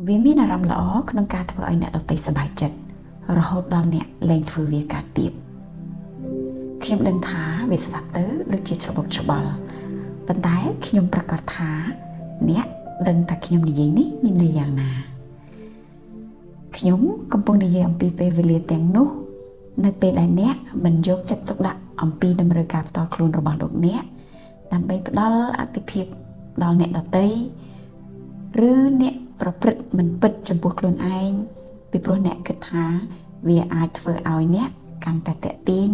វាមានអារម្មណ៍ល្អក្នុងការធ្វើឲ្យអ្នកដទៃសប្បាយចិត្តរហូតដល់អ្នកលែងធ្វើវាកើតទៀតខ្ញុំដឹងថាវាស្ដាប់ទៅដូចជាច្របូកច្របល់ប៉ុន្តែខ្ញុំប្រកាសថាអ្នកដឹងថាខ្ញុំនិយាយនេះមានន័យយ៉ាងណាខ្ញុំកំពុងនិយាយអំពីពេលវេលាទាំងនោះនៅពេលដែលអ្នកមិនយកចិត្តទុកដាក់អំពីតម្រូវការផ្ទាល់ខ្លួនរបស់លោកអ្នកដើម្បីផ្ដល់អាទិភាពដល់អ្នកដទៃឬអ្នកប្រព្រឹត្តមិនពិតចំពោះខ្លួនឯងពីព្រោះអ្នកគិតថាវាអាចធ្វើឲ្យអ្នកកាន់តែតាក់ទាញ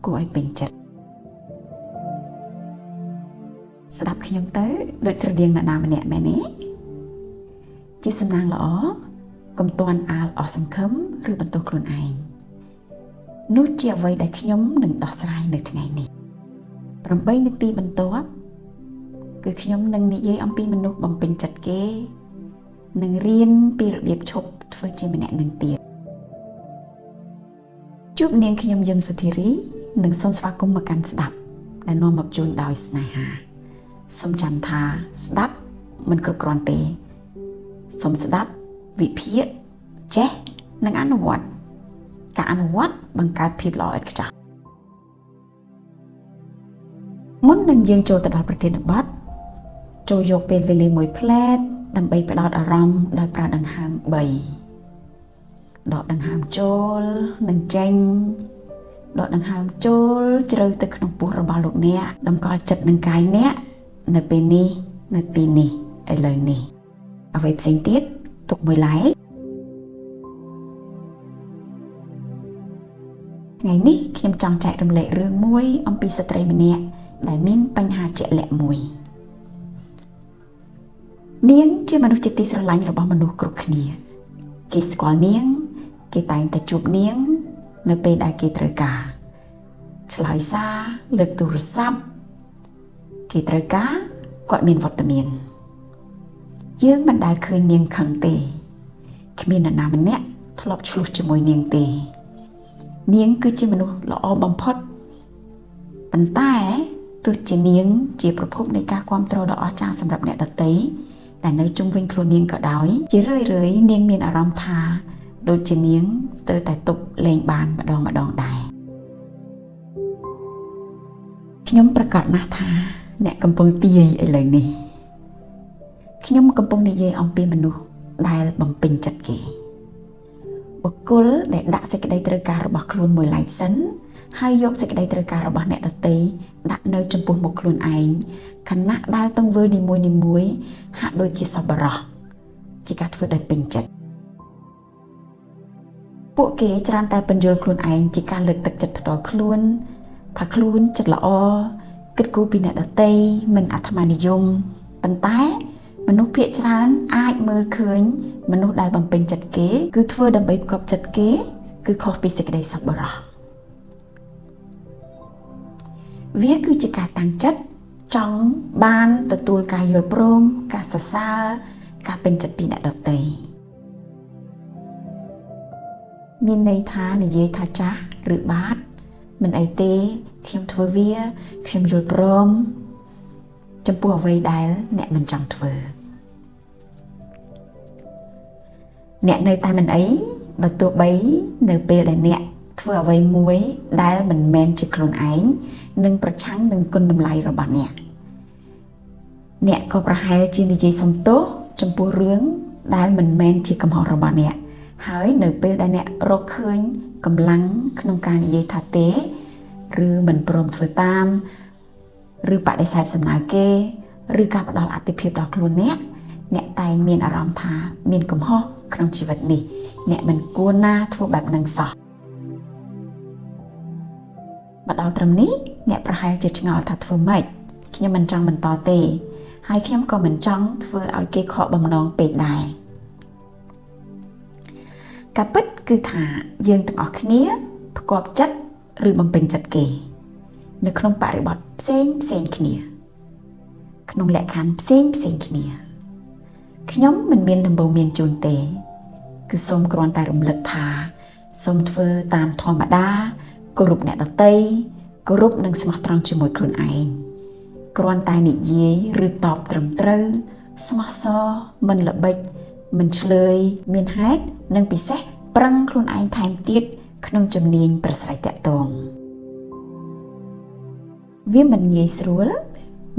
គួរឲ្យពេញចិត្តស្ដាប់ខ្ញុំទៅដូចស្រដៀងអ្នកណាម្នាក់មែនទេជាសំណាងល្អកុំទាន់អាលអស់សង្ឃឹមឬបន្ទោសខ្លួនឯងនោះជាអ្វីដែលខ្ញុំនឹងដោះស្រាយនៅថ្ងៃនេះ8នាទីបន្ទាប់គឺខ្ញុំនឹងនិយាយអំពីមនុស្សបំពេញចិត្តគេនឹងរៀនពីរបៀបឈប់ធ្វើជាម្នាក់នឹងទៀតជួបនាងខ្ញុំយឹមសុធារីនិងសូមស្វាគមន៍មកកាន់ស្ដាប់ដែលនាំមកជូនដោយស្នេហាសូមចាំថាស្ដាប់មិនគ្រប់គ្រាន់ទេសូមស្ដាប់វិភាគចេះនិងអនុវត្តការអនុវត្តបង្កើតភាពល្អឥតខ្ចោះមុននឹងយើងចូលទៅដល់ប្រធានបទចូលយកពេលវេលាមួយផ្លែតដើម្បីផ្ដោតអារម្មណ៍ដោយប្រើដង្ហើម3ដកដង្ហើមចូលនិងចេញដកដង្ហើមចូលជ្រៅទៅក្នុងពោះរបស់លោកអ្នកតម្កល់ចិត្តនឹងកាយអ្នកនៅពេលនេះនៅទីនេះឥឡូវនេះអ្វីផ្សេងទៀតទុកមួយឡែកថ្ងៃនេះខ្ញុំចង់ចែករំលែករឿងមួយអំពីស្ត្រីម្នាក់ដែលមានបញ្ហាជាក់លាក់មួយនាងជាមនុស្សជាទីស្រឡាញ់របស់មនុស្សគ្រប់គ្នាគេស្គាល់នាងគេតែងតែជួបនាងនៅពេលដែលគេត្រូវការឆ្លើយសារលើកទូរស័ព្ទគេត្រូវការគាត់មានវត្តមានយើងមិនដែលឃើញនាងខឹងទេគ្មាននរណាម្នាក់ធ្លាប់ឆ្លោះជាមួយនាងទេនាងគឺជាមនុស្សល្អបំផុតប៉ុន្តែទោះជានាងជាប្រភពនៃការគ្រប់គ្រងដ៏អស្ចារ្យសម្រាប់អ្នកដទៃដែលនៅជុំវិញខ្លួននាងក៏ដោយជារឿយៗនាងមានអារម្មណ៍ថាដូចជានាងស្ទើរតែទប់លែងបានម្ដងដែរខ្ញុំប្រកាសណាស់ថាអ្នកកំពុងទាយឥឡូវនេះខ្ញុំកំពុងនិយាយអំពីមនុស្សដែលបំពេញចិត្តគេបុគ្គលដែលដាក់សេចក្តីត្រូវការរបស់ខ្លួនមួយឡែកសិនហើយយកសេចក្តីត្រូវការរបស់អ្នកដទៃដាក់នៅចំពោះមុខខ្លួនឯងខណៈដែលទង្វើនីមួយហាក់ដូចជាសប្បុរសជាការធ្វើដោយពេញចិត្តពួកគេច្រើនតែពន្យល់ខ្លួនឯងជាការលើកទឹកចិត្តផ្ទាល់ខ្លួនថាខ្លួនចិត្តល្អគិតគូរពីអ្នកដទៃមិនអាត្មានិយមប៉ុន្តែមនុស្សភាគច្រើនអាចមើលឃើញមនុស្សដែលបំពេញចិត្តគេគឺធ្វើដើម្បីផ្គប់ចិត្តគេគឺខុសពីសេចក្តីសប្បុរសវាគឺជាការតាំងចិត្តចង់បានទទួលការយល់ព្រមការសរសើរការពេញចិត្តពីអ្នកដទៃមានន័យថានិយាយថាចាស់ឬបាតមិនអីទេខ្ញុំធ្វើវាខ្ញុំយល់ព្រមចំពោះអ្វីដែលអ្នកមិនចង់ធ្វើអ្នកនៅតែមិនអីបើទោះបីនៅពេលដែលអ្នកធ្វើអ្វីមួយដែលមិនមែនជាខ្លួនឯងនឹងប្រឆាំងនឹងគុណតម្លៃរបស់អ្នកក៏ប្រហែលជានិយាយសំទោសចំពោះរឿងដែលមិនមែនជាកំហុសរបស់អ្នកហើយនៅពេលដែលអ្នករកឃើញកម្លាំងក្នុងការនិយាយថាទេឬមិនព្រមធ្វើតាមឬបដិសេធសំណើគេឬការផ្ដល់អាទិភាពដល់ខ្លួនអ្នកតែងមានអារម្មណ៍ថាមានកំហុសក្នុងជីវិតនេះអ្នកមិនគួរណាធ្វើបែបហ្នឹងសោះមកដល់ត្រឹមនេះអ្នកប្រហែលជាឆ្ងល់ថាធ្វើម៉េចខ្ញុំមិនចង់បន្តទេហើយខ្ញុំក៏មិនចង់ធ្វើឲ្យគេខកបំណងពេកដែរការពិតគឺថាយើងទាំងអស់គ្នាផ្គាប់ចិត្តឬបំពេញចិត្តគេនៅក្នុងបរិបទផ្សេងគ្នាក្នុងលក្ខខណ្ឌផ្សេងគ្នាខ្ញុំមិនមានដំបូន្មានជូនទេគឺសូមគ្រាន់តែរំលឹកថាសូមធ្វើតាមធម្មតាគោរពអ្នកដទៃគោរពនិងស្មោះត្រង់ជាមួយខ្លួនឯងគ្រាន់តែនិយាយឬតបត្រឹមត្រូវស្មោះសរមិនល្បិច មិនឆ្លើយមានហេតុនិងពិសេសប្រឹងខ្លួនឯងថែមទៀតក្នុងជំនាញប្រស្រ័យតាក់ទងវាមិនងាយស្រួល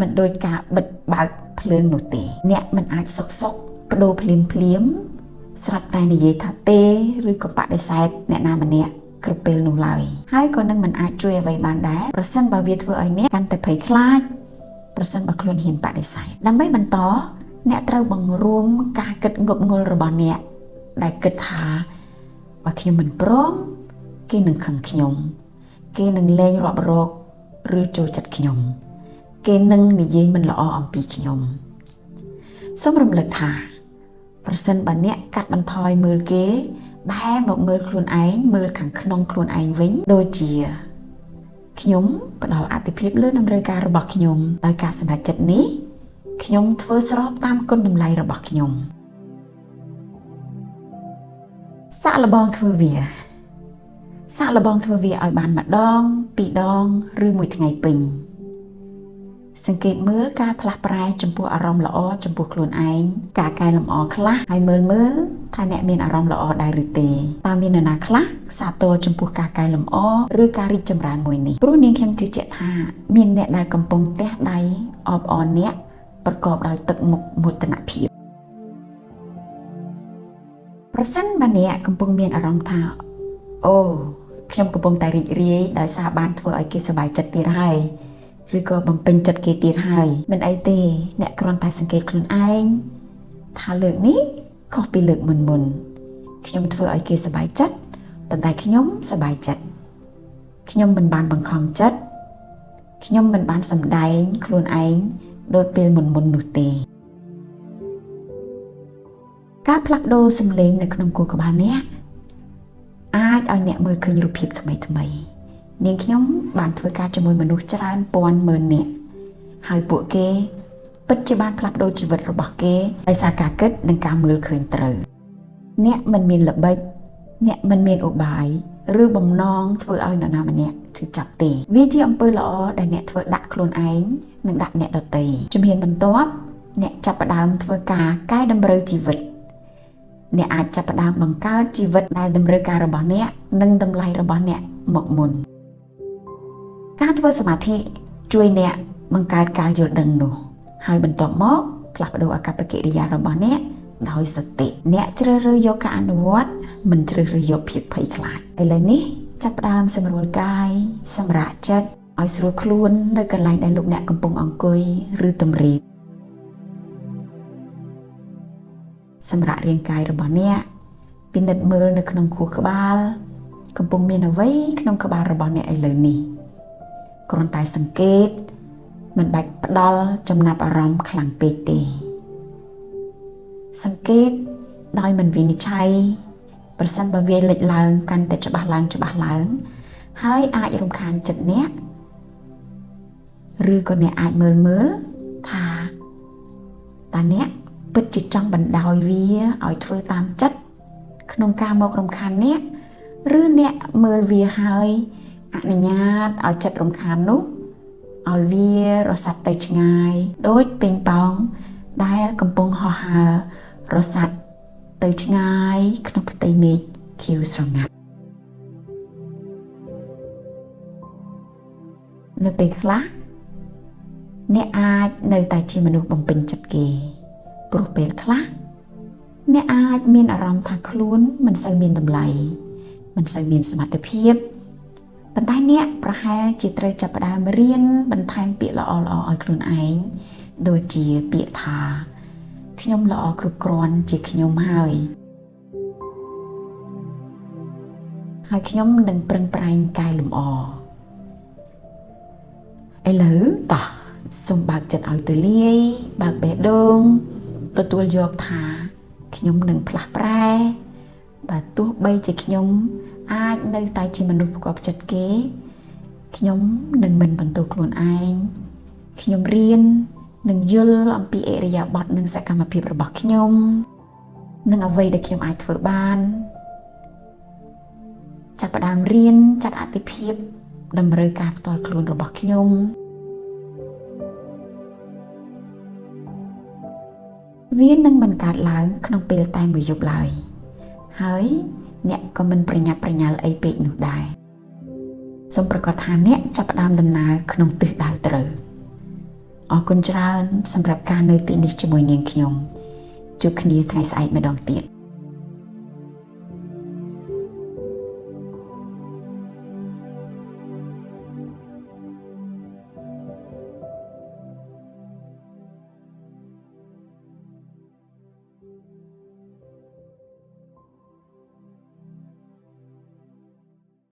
មិនដូចការបិទបើកភ្លើងនោះទេអ្នកមិនអាចសុកបដូរភ្លាមស្រាប់តែនិយាយថាទេឬក៏បដិសេធអ្នកណាម្នាក់គ្រប់ពេលនោះឡើយហើយក៏នឹងមិនអាចជួយអ្វីបានដែរប្រសិនបើវាធ្វើឲ្យអ្នកកាន់តែភ័យខ្លាចប្រសិនបើខ្លួនហ៊ានបដិសេធដើម្បីបន្តអ្នកត្រូវបង្រួមការគិតងប់ងល់របស់អ្នកដែលគិតថាបើខ្ញុំមិនព្រមគេនឹងខឹងខ្ញុំគេនឹងលែងរាប់រកឬចូលចិត្តខ្ញុំគេនឹងនិយាយមិនល្អអំពីខ្ញុំសូមរំលឹកថាប្រសិនបើអ្នកកាត់បន្ថយមើលគេបែរមកមើលខ្លួនឯងមើលខាងក្នុងខ្លួនឯងវិញដូចជាខ្ញុំផ្ដល់អាទិភាពលើតម្រូវការរបស់ខ្ញុំដោយការសម្រេចចិត្តនេះខ្ញុំធ្វើស្របតាមគុណតម្លៃរបស់ខ្ញុំសាក់លបងធ្វើវាឲ្យបានម្ដងពីរដងឬមួយថ្ងៃពេញសង្កេតមើលការផ្លាស់ប្រែចំពោះអារម្មណ៍ល្អចំពោះខ្លួនឯងការកែលម្អខ្លះហើយមើលថាអ្នកមានអារម្មណ៍ល្អដែរឬទេតើមាននរណាខ្លះសាទរចំពោះការកែលម្អឬការរីកចម្រើនមួយនេះព្រោះនាងខ្ញុំជឿជាក់ថាមានអ្នកដែលកំពុងទះដៃអបអរអ្នកប្រកបដោយទឹកមុខមោទនភាពប្រសិនបើអ្នកកំពុងមានអារម្មណ៍ថាអូខ្ញុំកំពុងតែរីករាយដោយសារបានធ្វើឲ្យគេសប្បាយចិត្តទៀតហើយឬក៏បំពេញចិត្តគេទៀតហើយមិនអីទេអ្នកគ្រាន់តែសង្កេតខ្លួនឯងថាលើកនេះខុសពីលើកមុនខ្ញុំធ្វើឲ្យគេសប្បាយចិត្តប៉ុន្តែខ្ញុំសប្បាយចិត្តខ្ញុំមិនបានបង្ខំចិត្តខ្ញុំមិនបានសម្ដែងខ្លួនឯងដោយពេលមុននោះទេការផ្លាស់ប្ដូរសម្លេងនៅក្នុងខួរក្បាលអ្នកអាចឲ្យអ្នកមើលឃើញរូបភាពថ្មីនាងខ្ញុំបានធ្វើការជាមួយមនុស្សច្រើនពាន់ម៉ឺននាក់ហើយពួកគេពិតជាបានផ្លាស់ប្ដូរជីវិតរបស់គេដោយសារការគិតនិងការមើលឃើញត្រូវអ្នកមិនមានល្បិចអ្នកមិនមានឧបាយឬបំណងធ្វើឲ្យនរណាម្នាក់ឈឺចាប់ទេវាជាអំពើល្អដែលអ្នកធ្វើដាក់ខ្លួនឯងនិងដាក់អ្នកដទៃជំហានបន្ទាប់អ្នកចាប់ផ្ដើមធ្វើការកែតម្រូវជីវិតអ្នកអាចចាប់ផ្ដើមបង្កើតជីវិតដែលតម្រូវការរបស់អ្នកនិងតម្លៃរបស់អ្នកមកមុនការធ្វើសមាធិជួយអ្នកបង្កើតការយល់ដឹងនោះហើយបន្ទាប់មកផ្លាស់ប្ដូរអាកប្បកិរិយារបស់អ្នកដោយសតិអ្នកជ្រើសរើសយកការអនុវត្តមិនជ្រើសរើសយកភាពភ័យខ្លាចឥឡូវនេះចាប់ផ្ដើមសម្រួលកាយសម្រាកចិត្តឲ្យស្រួលខ្លួននៅកន្លែងដែលលោកអ្នកកំពុងអង្គុយឬតម្រៀបសម្រាប់រាងកាយរបស់អ្នកពិនិត្យមើលនៅក្នុងខួរក្បាលកំពុងមានអ្វីក្នុងក្បាលរបស់អ្នកឥឡូវនេះគ្រាន់តែសង្កេតមិនបាច់ផ្ដល់ចំណាប់អារម្មណ៍ខ្លាំងពេកទេសង្កេតដោយមិនវិនិច្ឆ័យប្រសិនបើវាលេចឡើងកាន់តែច្បាស់ឡើងហើយអាចរំខានចិត្តអ្នកឬក៏អ្នកអាចមើលថាតើអ្នកពិតជាចង់បណ្ដោយវាឲ្យធ្វើតាមចិត្តក្នុងការមករំខានអ្នកឬអ្នកមើលវាហើយអនុញ្ញាតឲ្យចិត្តរំខាននោះឲ្យវារសាត់ទៅឆ្ងាយដូចពេញប៉ោងដែលកំពុងហោះហើររសាត់ទៅឆ្ងាយក្នុងផ្ទៃមេឃខៀវស្រងាត់នៅពេលខ្លះអ្នកអាចនៅតែជាមនុស្សបំពេញចិត្តគេព្រោះពេលខ្លះអ្នកអាចមានអារម្មណ៍ថាខ្លួនមិនសូវមានតម្លៃមិនសូវមានសមត្ថភាពប៉ុន្តែអ្នកប្រហែលជាត្រូវចាប់ផ្ដើមរៀនបន្ថែមពាក្យល្អៗឲ្យខ្លួនឯងដូចជាពាក្យថាខ្ញុំល្អគ្រប់គ្រាន់ជាខ្ញុំហើយខ្ញុំនឹងប្រឹងប្រែងកែលម្អឥឡូវតោះសូមបើកចិត្តឲ្យទូលាយបើកបេះដូងទទួលយកថាខ្ញុំនឹងផ្លាស់ប្រែបើទោះបីជាខ្ញុំអាចនៅតែជាមនុស្សផ្គាប់ចិត្តគេខ្ញុំនឹងមិនបន្ទោសខ្លួនឯងខ្ញុំរៀននឹងយល់អំពីអរិយាប័ត្រនិងសកម្មភាពរបស់ខ្ញុំនិងអ្វីដែលខ្ញុំអាចធ្វើបានចាប់ផ្ដើមរៀនចាត់អាទិភាពតម្រូវការផ្ទាល់ខ្លួនរបស់ខ្ញុំ វានឹងមិនកើតឡើងក្នុងពេលតែមួយយប់ឡើយហើយអ្នកក៏មិនប្រញាប់ប្រញាល់អីពេកនោះដែរសូមប្រកាសថាអ្នកចាប់ផ្ដើមដំណើរក្នុងទិសដៅត្រូវអរគុណច្រើនសម្រាប់ការនៅទីនេះជាមួយនាងខ្ញុំជួបគ្នាថ្ងៃស្អែកម្ដងទៀត